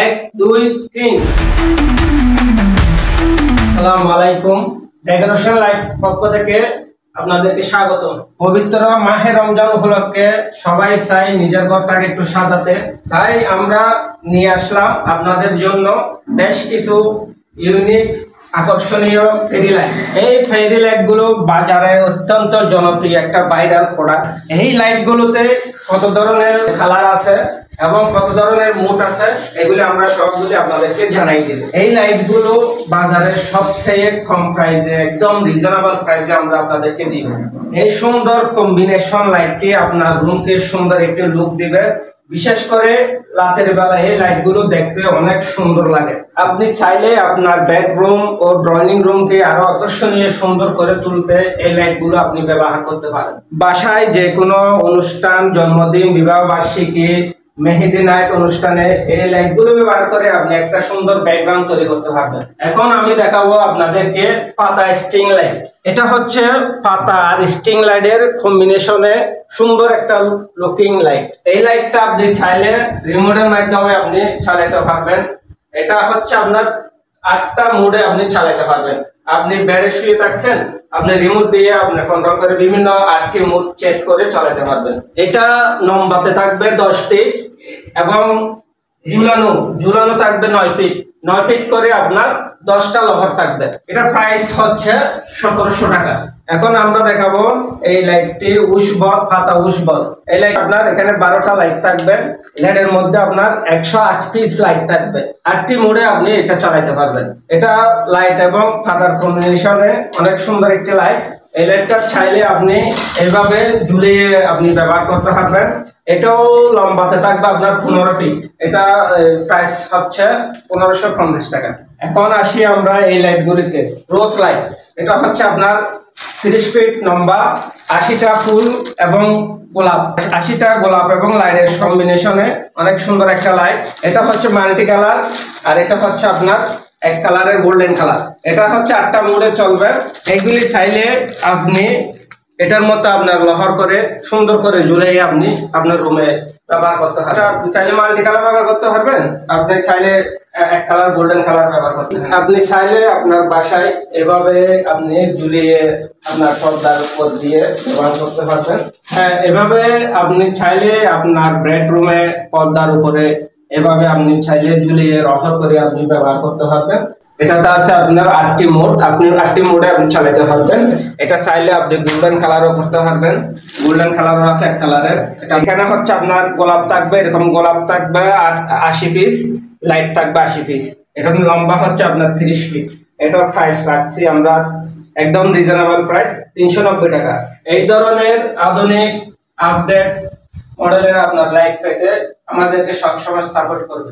এক দুই তিন। আসসালামু আলাইকুম, ডেকোরেশন লাইট পক্ষ থেকে আপনাদেরকে স্বাগত। পবিত্র মাহে রমজান উপলক্ষে সবাই চাই নিজের ঘরটাকে একটু সাজাতে, তাই আমরা নিয়ে আসলাম আপনাদের জন্য বেশ কিছু ইউনিক আকর্ষণীয় ফেরি লাইট। এই ফেরি লাইট গুলো বাজারে অত্যন্ত জনপ্রিয় একটা ভাইরাল প্রোডাক্ট। এই লাইট গুলোতে কত ধরনের কালার আছে এবং কত ধরনের মুড আছে এগুলি আমরা সবগুলি আপনাদেরকে জানাই দিব। এই লাইট গুলো বাজারে সবচেয়ে কম প্রাইসে, একদম রিজনেবল প্রাইসে আমরা আপনাদেরকে দিব। এই সুন্দর কম্বিনেশন লাইটটি আপনার রুমকে সুন্দর একটি লুক দিবে। বিশেষ করে রাতের বেলা এই লাইট গুলো দেখতে অনেক সুন্দর লাগে। আপনি চাইলে আপনার বেডরুম ও ড্রয়িং রুমকে আরো আকর্ষণীয় সুন্দর করে তুলতে এই লাইট গুলো আপনি ব্যবহার করতে পারেন। বাসায় যে কোনো অনুষ্ঠান, জন্মদিন, বিবাহ বার্ষিকী, মেহেদি নাইট অনুষ্ঠানে এই লাইট গুলো ব্যবহার করে আপনি একটা সুন্দর ব্যাকগ্রাউন্ড তৈরি করতে পারবেন। এখন আমি দেখাবো আপনাদেরকে পাতা স্ট্রিং লাইট। এটা হচ্ছে পাতা আর স্ট্রিং লাইটের কম্বিনেশনে সুন্দর একটা লুকিং লাইট। এই লাইটটা আপনি চাইলে রিমোটের মাধ্যমে আপনি চালাতে পারবেন। এটা হচ্ছে আপনার 8টা মোডে আপনি চালাতে পারবেন। আপনি বেডে শুয়ে থাকছেন, আপনি রিমোট দিয়ে আপনি কন্ট্রোল করে বিভিন্ন 8টি মোড চেঞ্জ করে চালাতে পারবেন। এটা লম্বাতে থাকবে 10 ফিট এবং ঝুলানো থাকবে 9 ফিট। 9 ফিট করে আপনার 10টা লহর থাকবে। এটা প্রাইস হচ্ছে 1700 টাকা। এখন আমরা দেখাবো এই লাইটটি উসবল, পাতা উসবল। এই লাইট আপনার এখানে 12টা লাইট থাকবে। লাইটের মধ্যে আপনার 108 পিস লাইট থাকবে। 8টি মোডে আপনি এটা চালাতে পারবেন। এটা লাইট এবং পাতার কম্বিনেশনে অনেক সুন্দর একটি লাইট। এই লাইটটা চাইলে আপনি এইভাবে ঝুলিয়ে আপনি ব্যবহার করতে পারবেন। এটাও লম্বাতে থাকবে আপনার 15 ফিট। এটা প্রাইস হচ্ছে 1550 টাকা। এখন আসি আমরা এই লাইটগুলিতে। রোজ লাইট, এটা হচ্ছে আপনার 30 ফিট লম্বা, 80টা ফুল এবং গোলাপ, 80টা গোলাপ এবং লাইটের কম্বিনেশনে অনেক সুন্দর একটা লাইট। এটা হচ্ছে মাল্টি কালার আর এটা হচ্ছে আপনার এক কালারের গোল্ডেন কালার। এটা হচ্ছে 8টা মোডে চলবে। এইগুলি চাইলে আপনি এটার মতো আপনার লহর করে সুন্দর করে ঝুলিয়ে আপনি আপনার রুমে ব্যবহার করতে পারবেন। আপনি চাইলে মাল্টি কালার ব্যবহার করতে পারবেন, আপনি চাইলে এক কালার গোল্ডেন কালার ব্যবহার করতে পারবেন। আপনি চাইলে আপনার বাসায় এভাবে আপনি ঝুলিয়ে আপনার পর্দার উপর দিয়ে ব্যবহার করতে পারবেন। হ্যাঁ, এভাবে আপনি চাইলে আপনার বেডরুমে পর্দার উপরে এভাবে আপনি চাইলে ঝুলিয়ে রহর করে আপনি ব্যবহার করতে পারবেন। এটাতে আছে আপনার 8টি মোড, আপনি 8টি মোডে আপনি চালাতে পারবেন। এটা চাইলে আপনি গোল্ডেন কালারও করতে পারবেন। গোল্ডেন কালারও আছে এক কালারের। এখানে হচ্ছে আপনার গোলাপ থাকবে, এরকম গোলাপ থাকবে 80 পিস, লাইট থাকবে 80 পিস। এটা লম্বা হচ্ছে আপনার 30 ফিট। এটার প্রাইস রাখছি আমরা একদম রিজনেবল প্রাইস 390 টাকা। এই ধরনের আধুনিক আপডেট মডেলের আপনার লাইট পেতে আমাদেরকে সবসময় সাপোর্ট করবে।